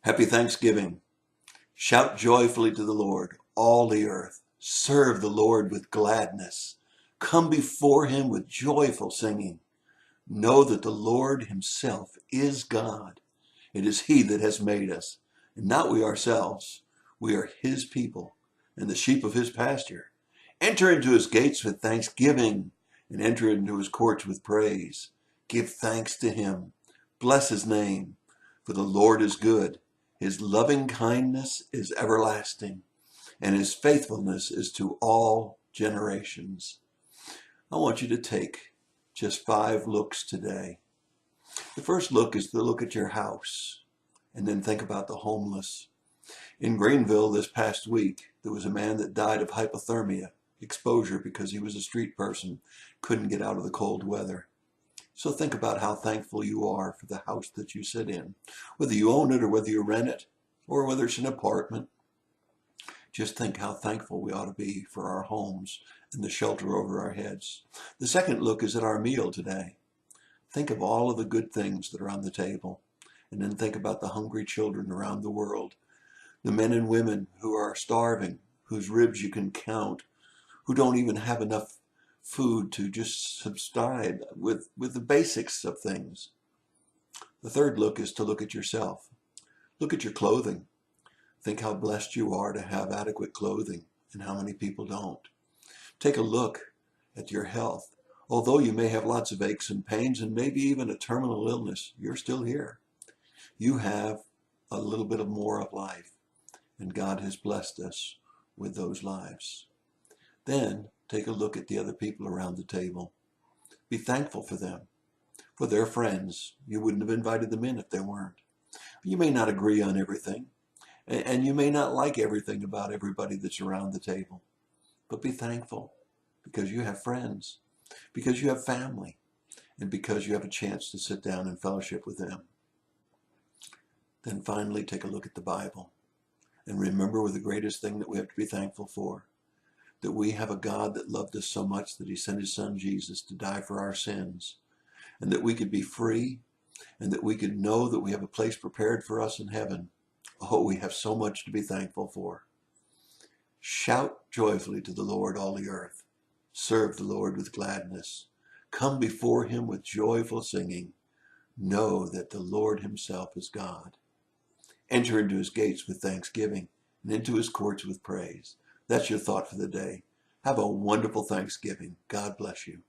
Happy Thanksgiving. Shout joyfully to the Lord, all the earth. Serve the Lord with gladness. Come before him with joyful singing. Know that the Lord himself is God. It is he that has made us, and not we ourselves. We are his people and the sheep of his pasture. Enter into his gates with thanksgiving and enter into his courts with praise. Give thanks to him. Bless his name, for the Lord is good. His loving kindness is everlasting, and his faithfulness is to all generations. I want you to take just 5 looks today. The first look is to look at your house and then think about the homeless. In Greenville this past week, there was a man that died of hypothermia, exposure because he was a street person, couldn't get out of the cold weather. So think about how thankful you are for the house that you sit in, whether you own it or whether you rent it, or whether it's an apartment. Just think how thankful we ought to be for our homes and the shelter over our heads. The second look is at our meal today. Think of all of the good things that are on the table, and then think about the hungry children around the world, the men and women who are starving, whose ribs you can count, who don't even have enough food to just subside with the basics of things. The third look is to look at yourself. Look at your clothing. Think how blessed you are to have adequate clothing and how many people don't. Take a look at your health. Although you may have lots of aches and pains and maybe even a terminal illness, you're still here. You have a little bit of more of life, and God has blessed us with those lives. Then take a look at the other people around the table. Be thankful for them, for they're friends. You wouldn't have invited them in if they weren't. You may not agree on everything, and you may not like everything about everybody that's around the table, but be thankful because you have friends, because you have family, and because you have a chance to sit down and fellowship with them. Then finally take a look at the Bible and remember the greatest thing that we have to be thankful for, that we have a God that loved us so much that he sent his son Jesus to die for our sins, and that we could be free, and that we could know that we have a place prepared for us in heaven. Oh, we have so much to be thankful for. Shout joyfully to the Lord, all the earth. Serve the Lord with gladness. Come before him with joyful singing. Know that the Lord himself is God. Enter into his gates with thanksgiving and into his courts with praise. That's your thought for the day. Have a wonderful Thanksgiving. God bless you.